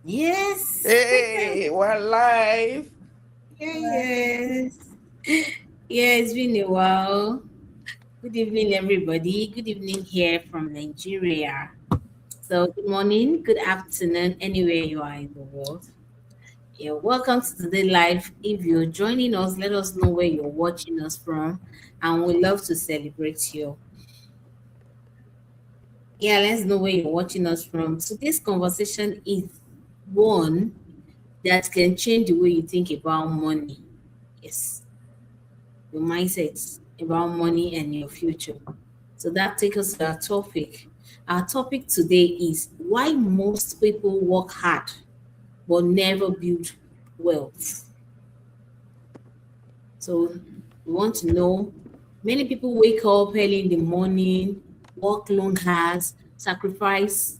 Yes. Hey, we're live. Yes. Yeah, it's been a while. Good evening, everybody. Good evening here from Nigeria. So, good morning, good afternoon, anywhere you are in the world. Yeah, welcome to today live. If you're joining us, let us know where you're watching us from, and we love to celebrate you. Yeah, let's know where you're watching us from. Today's conversation is one that can change the way you think about money. Yes, your mindset about money and your future. So that takes us to our topic. Our topic today is why most people work hard but never build wealth. So we want to know many people wake up early in the morning, work long hours, sacrifice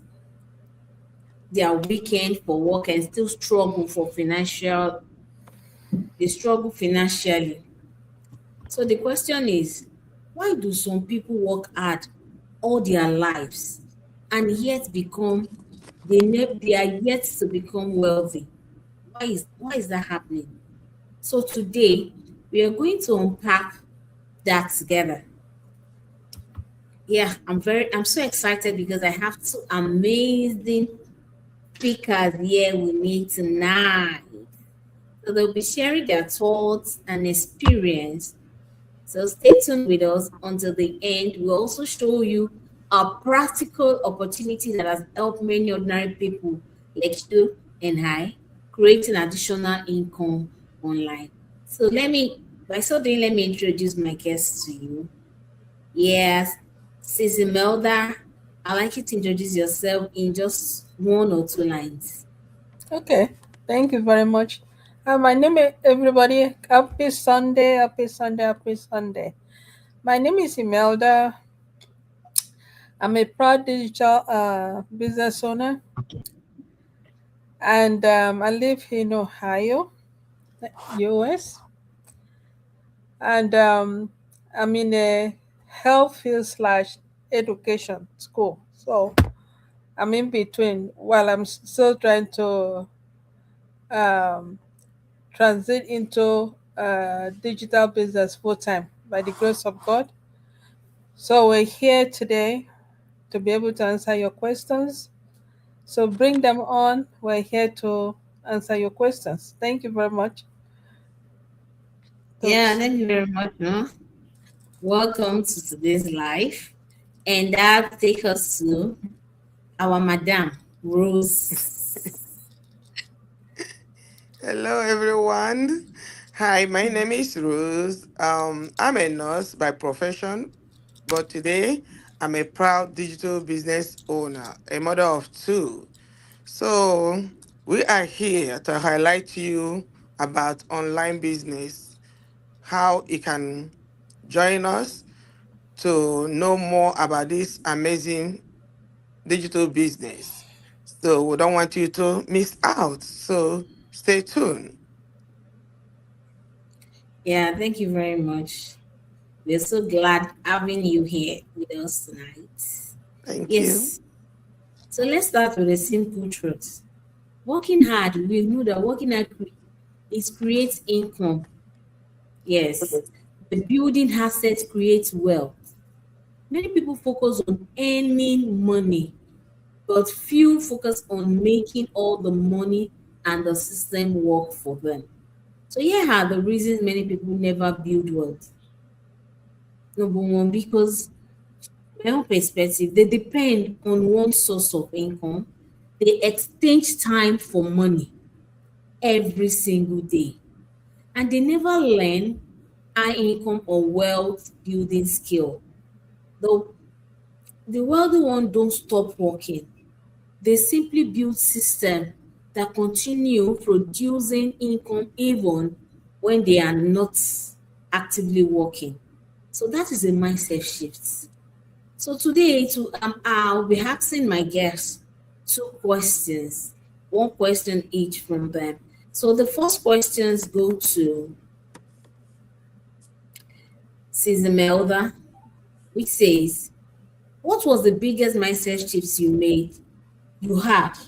their weekend for work and still struggle for financial they struggle financially. So the question is, why do some people work hard all their lives and yet they are yet to become wealthy? Why is that happening? So today we are going to unpack that together. Yeah, I'm so excited because I have two amazing speakers here with me tonight. So they'll be sharing their thoughts and experience. So stay tuned with us until the end. We'll also show you a practical opportunity that has helped many ordinary people like you and I creating additional income online. So by so doing, let me introduce my guests to you. Yes, Sis Imelda, I'd like you to introduce yourself in just one or two lines. Okay, thank you very much. My name is everybody. Happy Sunday, happy Sunday, happy Sunday. My name is Imelda. I'm a proud digital business owner, and I live in Ohio, US, and I'm in a health field slash education school. So I'm in between while I'm still trying to um, transit into digital business full time by the grace of God. So we're here today to be able to answer your questions. So bring them on. We're here to answer your questions. Thank you very much. So, Yeah, thank you very much. Huh? Welcome to today's live. And that takes us to our Madam Rose. Hello, everyone. Hi, my name is Rose. I'm a nurse by profession, but today I'm a proud digital business owner, a mother of two. So we are here to highlight to you about online business, how you can join us to know more about this amazing digital business. So we don't want you to miss out. So stay tuned. Yeah, thank you very much. We're so glad having you here with us tonight. Thank you. Yes, so let's start with a simple truth. Working hard, we know that working hard is creates income. Yes, the building assets creates wealth. Many people focus on earning money, but few focus on making all the money and the system work for them. So here are the reasons many people never build wealth. Number one, because my own perspective, they depend on one source of income. They exchange time for money every single day. And they never learn high income or wealth building skill. The, the wealthy one don't stop working. They simply build systems that continue producing income even when they are not actively working. So that is a mindset shift. So today, I'll be asking my guests two questions, one question each from them. So the first questions go to Sis Imelda, which says, "What was the biggest mindset shifts you had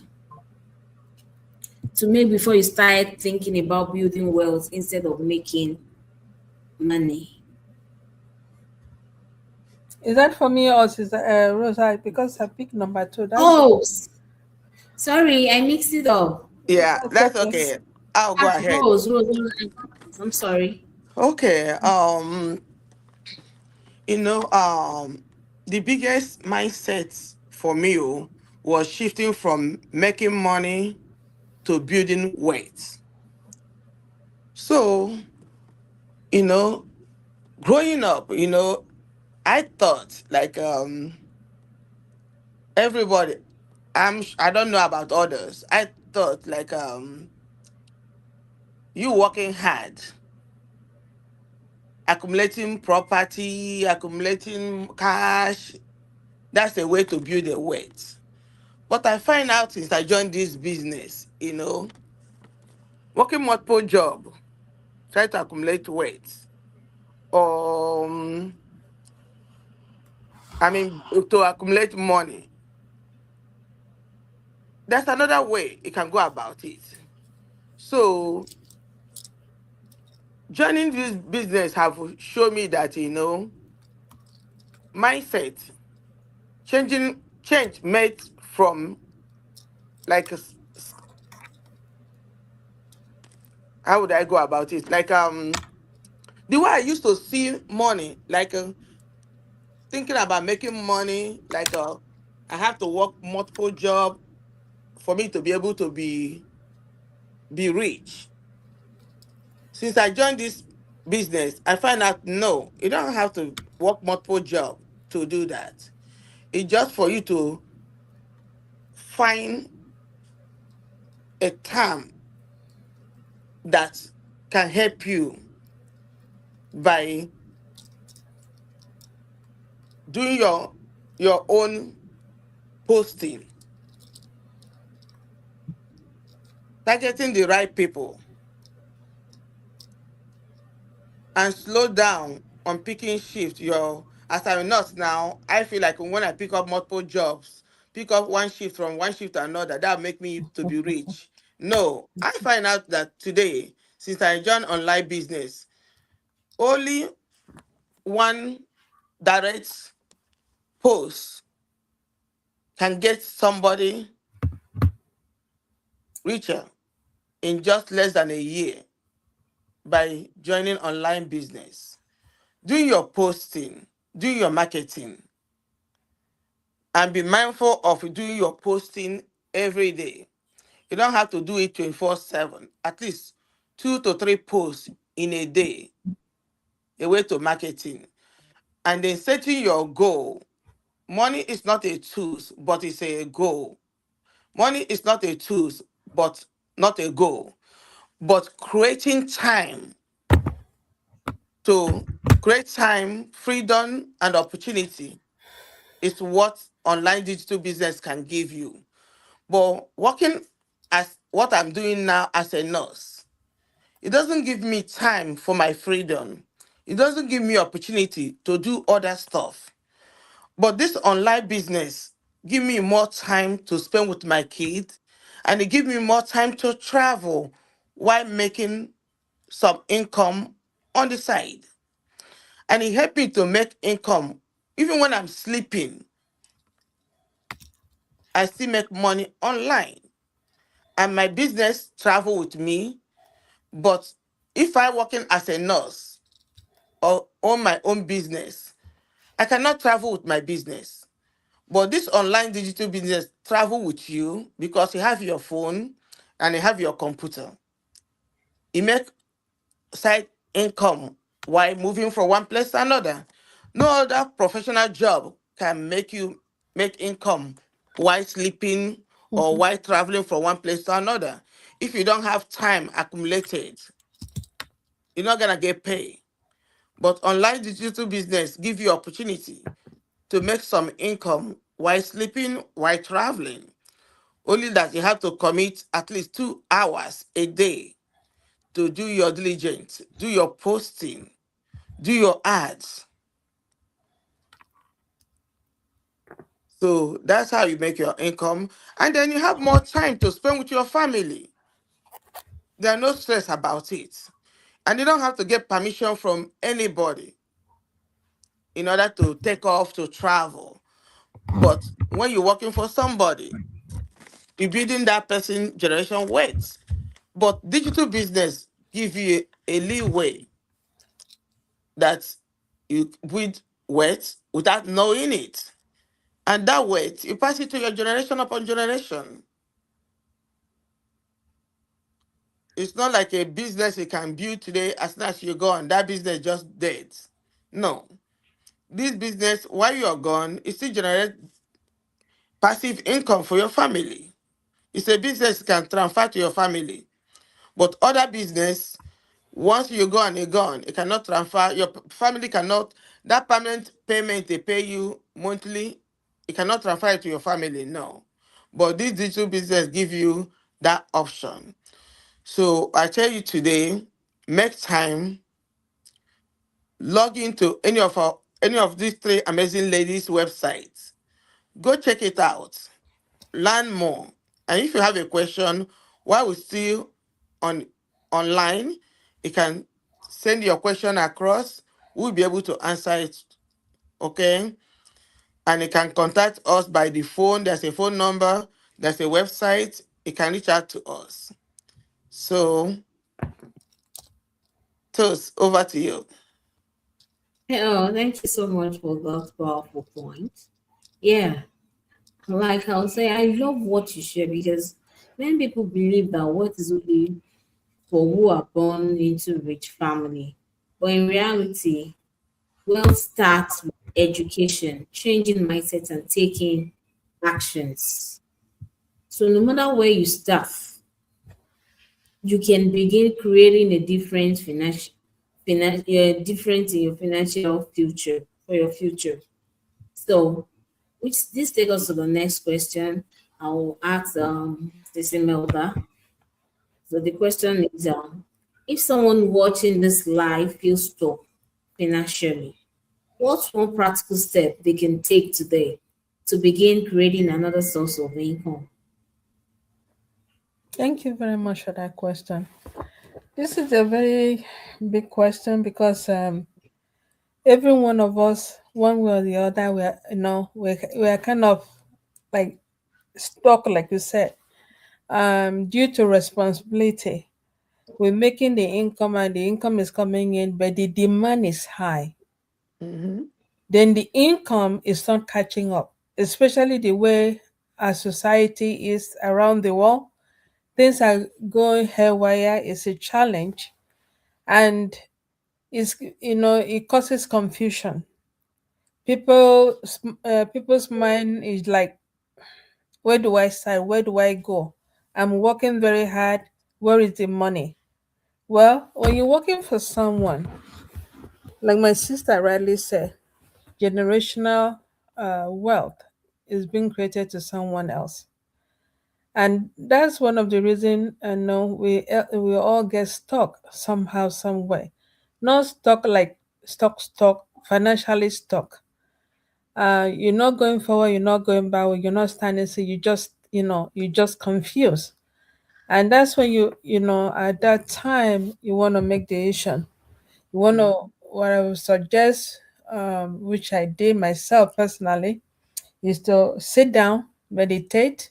to make before you start thinking about building wealth instead of making money? Is that for me or is Rosa? Because I picked number two. That's Oh, sorry, I mixed it up. Yeah, that's that's okay. okay. I'll go Ah, ahead. Rose. I'm sorry. Okay. You know, the biggest mindset for me was shifting from making money to building weight. So, you know, growing up, I thought like everybody, I don't know about others. I thought like you working hard, accumulating property, accumulating cash, that's a way to build a wealth. But I find out since I joined this business, working multiple job, try to accumulate wealth. Um, I mean to accumulate money. That's another way you can go about it. So joining this business have shown me that mindset change made from like how would I go about it? Like the way I used to see money, like thinking about making money, like I have to work multiple job for me to be able to be rich. Since I joined this business, I find out no, you don't have to work multiple job to do that. It's just for you to find a term that can help you by doing your own posting, targeting the right people, and slow down on picking shift. As I'm a nurse now, I feel like when I pick up multiple jobs, pick up one shift from one shift to another, that make me to be rich. No, I find out that today, since I joined online business, only one direct post can get somebody richer in just less than a year by joining online business. Do your posting, do your marketing, and be mindful of doing your posting every day. You don't have to do it 24/7, at least 2 to 3 posts in a day, a way to marketing. And then setting your goal. Money is not a tool, but it's a goal. Money is not a tool, but not a goal. But to create time, freedom, and opportunity is what online digital business can give you. But working as what I'm doing now as a nurse, it doesn't give me time for my freedom. It doesn't give me opportunity to do other stuff. But this online business give me more time to spend with my kids, and it give me more time to travel while making some income on the side. And it helped me to make income even when I'm sleeping. I still make money online, and my business travel with me. But if I working as a nurse or own my own business, I cannot travel with my business. But this online digital business travel with you because you have your phone and you have your computer. You make side income while moving from one place to another. No other professional job can make you make income while sleeping or while traveling from one place to another. If you don't have time accumulated, you're not gonna get paid. But online digital business give you opportunity to make some income while sleeping, while traveling. Only that you have to commit at least 2 hours a day to do your diligence, do your posting, do your ads. So that's how you make your income. And then you have more time to spend with your family. There are no stress about it. And you don't have to get permission from anybody in order to take off to travel. But when you're working for somebody, you're building that person generation wealth. But digital business give you a leeway that you build wealth without knowing it. And that wealth, you pass it to your generation upon generation. It's not like a business you can build today as soon as you go and that business just dead. No. This business, while you're gone, it still generates passive income for your family. It's a business you can transfer to your family. But other business, once you go and you're gone, it cannot transfer. Your family cannot, that permanent payment they pay you monthly, it cannot transfer it to your family, no. But this digital business give you that option. So I tell you today, make time, log into any of these three amazing ladies' websites. Go check it out, learn more. And if you have a question while we're still on online, you can send your question across. We'll be able to answer it. Okay? And you can contact us by the phone. There's a phone number, there's a website. You can reach out to us. So, Tos, over to you. Oh, thank you so much for that powerful point. Yeah, like I'll say, I love what you share because many people believe that what is only for who are born into rich family. But in reality, wealth starts with education, changing mindset, and taking actions. So no matter where you start, you can begin creating a different different in your financial future for your future. So, which this takes us to the next question. I will ask this Imelda. So the question is, if someone watching this live feels stuck financially, what's one practical step they can take today to begin creating another source of income? Thank you very much for that question. This is a very big question because every one of us, one way or the other, we're kind of like stuck, like you said, due to responsibility. We're making the income and the income is coming in, but the demand is high. Mhm. Then the income is not catching up, especially the way our society is around the world. Things are going haywire. It's a challenge, and it causes confusion. People's mind is like, where do I start? Where do I go? I'm working very hard. Where is the money? Well, when you're working for someone, like my sister rightly said, generational wealth is being created to someone else, and that's one of the reason I know we all get stuck somehow, some way. Not stuck like stuck, financially stuck. You're not going forward, you're not going backward, you're not standing still. You just confused, and that's when at that time you want to make decision. You want to Mhm. what I would suggest, which I did myself personally, is to sit down, meditate,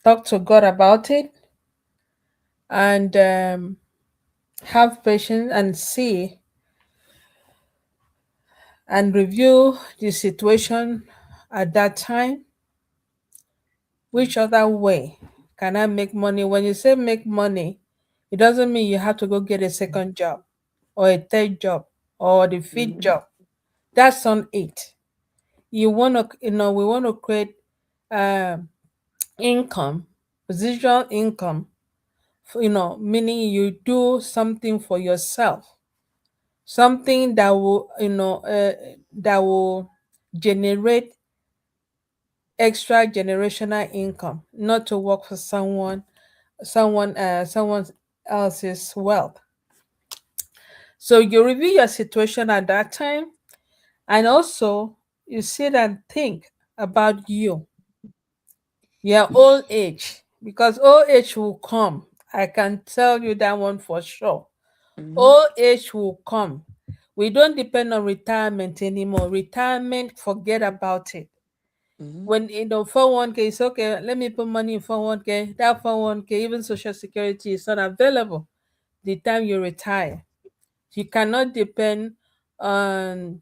talk to God about it, and have patience and see and review the situation at that time. Which other way can I make money? When you say make money, it doesn't mean you have to go get a second job or a third job or the fifth Mhm. job. That's on it. We want to create um income, residual income, meaning you do something for yourself, something that will generate extra generational income, not to work for someone else's wealth. So you review your situation at that time, and also you sit and think about your old age, because old age will come I can tell you that one for sure. Mm-hmm. Old age will come. We don't depend on retirement anymore. Retirement, forget about it. Mm-hmm. When in the 401k, it's okay, let me put money in 401k. That 401k, even social security is not available the time you retire. You cannot depend on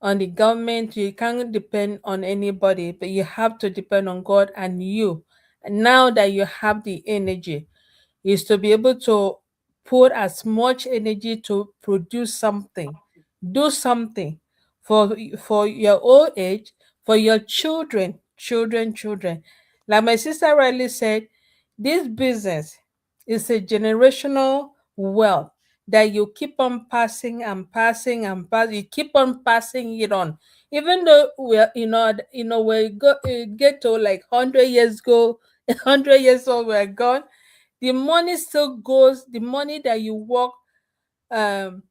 on the government, you can't depend on anybody, but you have to depend on God and you. And now that you have the energy, is to be able to put as much energy to produce something, do something for your old age, for your children. Like my sister rightly said, this business is a generational wealth that you keep on passing and passing and passing. You keep on passing it on, even though we're we get to like 100 years ago, 100 years old, we're gone. The money still goes. The money that you work um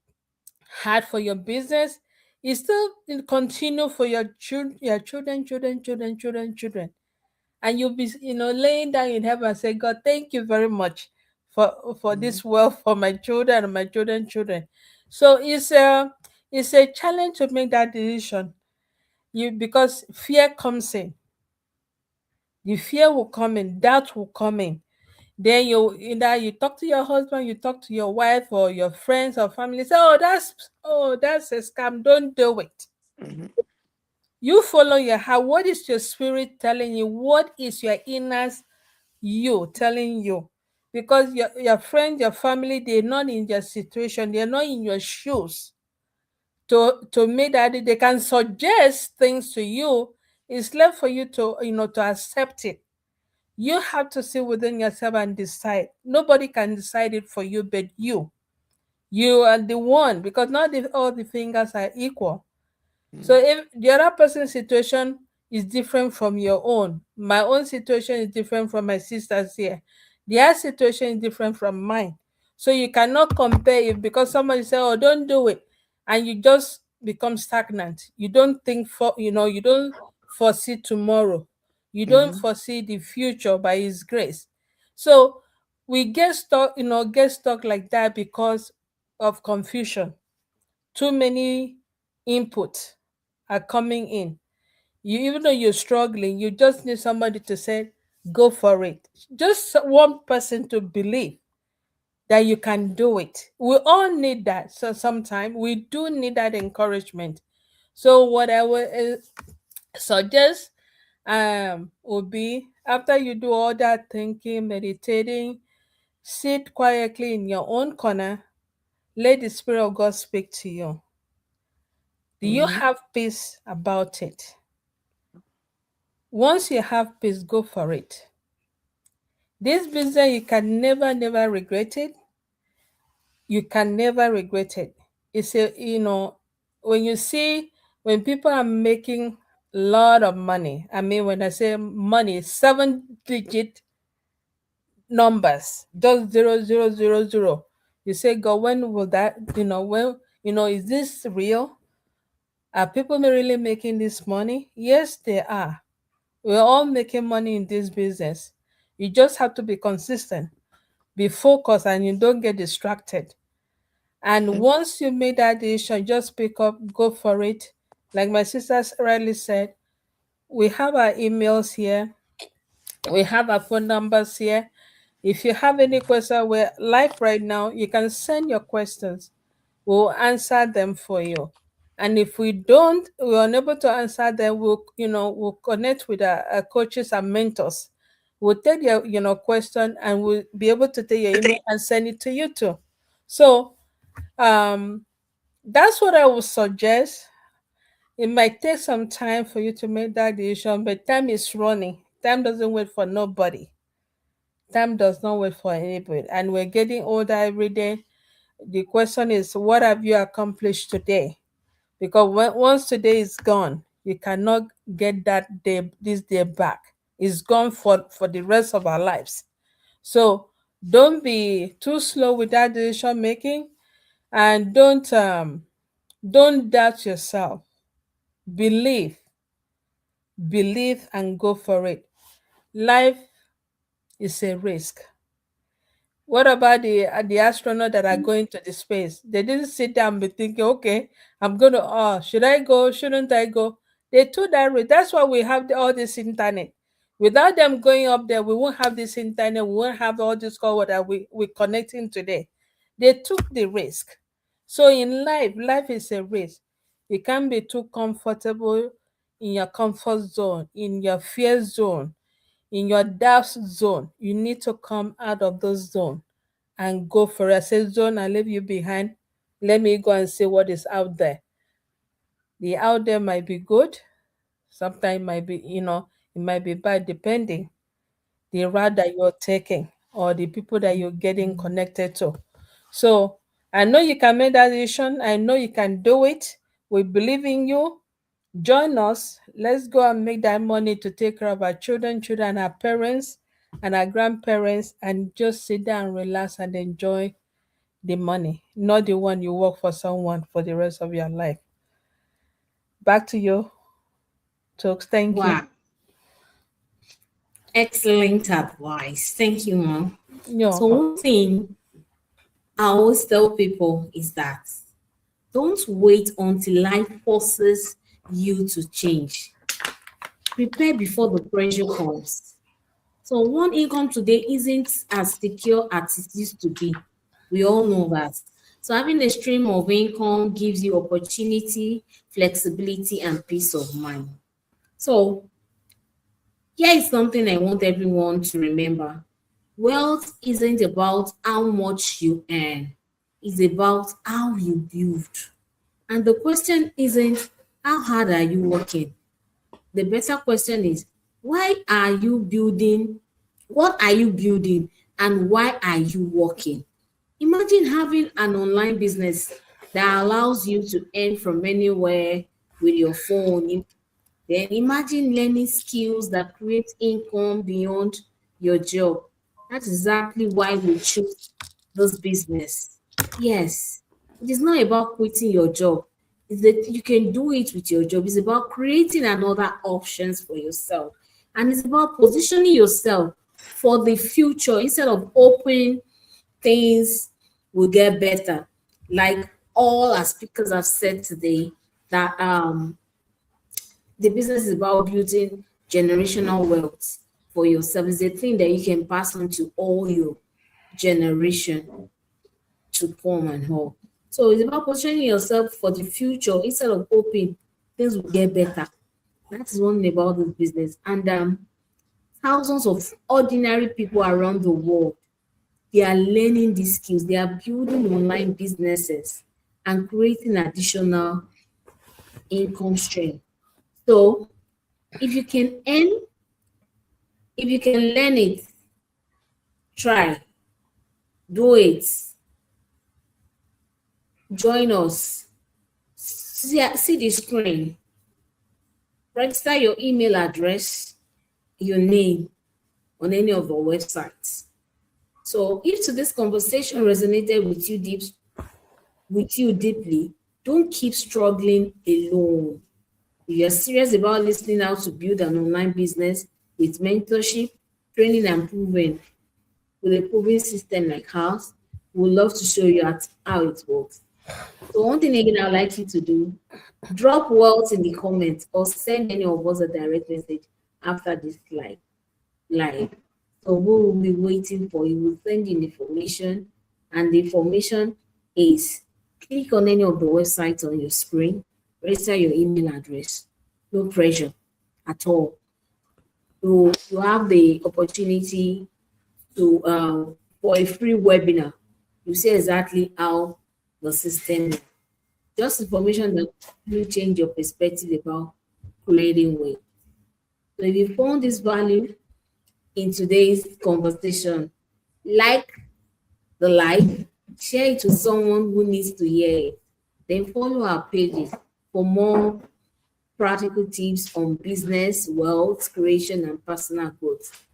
hard for your business is still continue for your children, and you'll be laying down in heaven and say, God, thank you very much for Mm-hmm. this wealth for my children and my children. So it's a challenge to make that decision. You Because fear comes in, the fear will come in, doubt will come in. Then you talk to your husband, you talk to your wife or your friends or family, say, oh, that's a scam, don't do it. Mm-hmm. You follow your heart. What is your spirit telling you? What is your inner you telling you? Because your friends, your family, they're not in your situation, they're not in your shoes to make that. They can suggest things to you. It's left for you to accept it. You have to sit within yourself and decide. Nobody can decide it for you but you. You are the one, because not all the fingers are equal. So if the other person's situation is different from your own, my own situation is different from my sister's here. Their situation is different from mine. So you cannot compare it because somebody say, "Oh, don't do it," and you just become stagnant. You don't think you don't foresee tomorrow. You don't Mm-hmm. foresee the future by His grace. So we get stuck like that because of confusion. Too many input are coming in. Even though you're struggling, you just need somebody to say, go for it. Just one person to believe that you can do it. We all need that. So sometimes we do need that encouragement. So what I would suggest would be, after you do all that thinking, meditating, sit quietly in your own corner, let the Spirit of God speak to you. Do you Mm-hmm. have peace about it? Once you have peace, go for it. This business, you can never regret it. You can never regret it. It's when you see, when people are making a lot of money, I mean, when I say money, 7-digit numbers, just 0, 0, 0, 0. You say, God, when will that, is this real? Are people really making this money? Yes, they are. We're all making money in this business. You just have to be consistent, be focused, and you don't get distracted. And once you made that decision, just pick up, go for it. Like my sisters rightly said, we have our emails here, we have our phone numbers here. If you have any question, we're live right now. You can send your questions. We'll answer them for you. And if we're unable to answer them, we'll connect with our coaches and mentors. We'll take your question, and we'll be able to take your email and send it to you too. So um that's what I would suggest. It might take some time for you to make that decision, but time is running. Time doesn't wait for nobody. Time does not wait for anybody. And we're getting older every day. The question is, what have you accomplished today? Because once today is gone, you cannot get this day back. It's gone for the rest of our lives. So don't be too slow with that decision making, and don't doubt yourself. Believe believe and go for it. Life is a risk. What about the astronaut that are going to the space? They didn't sit down and be thinking, okay, I'm gonna should I go? Shouldn't I go? They took that risk. That's why we have all this internet. Without them going up there, we won't have this internet. We won't have all this call that we connecting today. They took the risk. So in life, life is a risk. You can't be too comfortable in your comfort zone, in your fear zone, in your doubt zone. You need to come out of those zone and go for it. Say, zone, I leave you behind. Let me go and see what is out there. The out there might be good. Sometimes it might be, it might be bad depending the route that you're taking or the people that you're getting connected to. So I know you can make that decision. I know you can do it. We believe in you. Join us. Let's go and make that money to take care of our children, our parents, and our grandparents, and just sit down, relax, and enjoy the money, not the one you work for someone for the rest of your life. Back to you, Tokes. Thank you. Wow, excellent advice. Thank you, Mom. You're So, welcome. one thing I always tell people is that don't wait until life forces you to change. Prepare before the pressure comes. So, one income today isn't as secure as it used to be. We all know that. So, having a stream of income gives you opportunity, flexibility, and peace of mind. So, here is something I want everyone to remember. Wealth isn't about how much you earn, it's about how you build. And the question isn't how hard are you working? The better question is why are you building? What are you building and why are you working? Imagine having an online business that allows you to earn from anywhere with your phone. Then imagine learning skills that create income beyond your job. That's exactly why we choose this business. Yes, it is not about quitting your job. It's that you can do it with your job. It's about creating another options for yourself. And it's about positioning yourself for the future instead of hoping things will get better. Like all our speakers have said today, that the business is about building generational wealth for yourself. It's a thing that you can pass on to all your generation to come and all. So it's about positioning yourself for the future instead of hoping things will get better. That is one thing about this business. And thousands of ordinary people around the world, they are learning these skills. They are building online businesses and creating additional income stream. So if you can earn, if you can learn it, try, do it, join us. See the screen, register your email address, your name on any of our websites. So if today's conversation resonated with you deeply, don't keep struggling alone. If you're serious about listening how to build an online business with mentorship, training, and proven with a proven system like ours, we'd love to show you how it works. So one thing again I'd like you to do, drop wealth in the comments or send any of us a direct message after this live. So we will be waiting for you. We'll send you the information, and the information is click on any of the websites on your screen, register your email address. No pressure at all. You have the opportunity to for a free webinar. You see exactly how the system is. Just information that will change your perspective about creating wealth. So if you found this value in today's conversation, like the live, share it with someone who needs to hear it. Then follow our pages for more practical tips on business, wealth creation, and personal growth.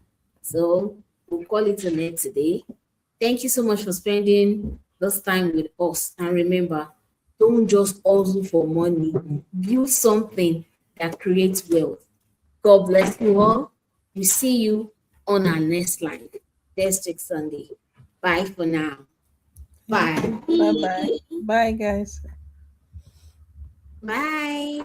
So we'll call it a night today. Thank you so much for spending this time with us. And remember, don't just hustle for money. Build something that creates wealth. God bless you all. We see you on our next live next week Sunday. Bye for now. Thank Bye. you. Bye bye. Bye, guys. Bye.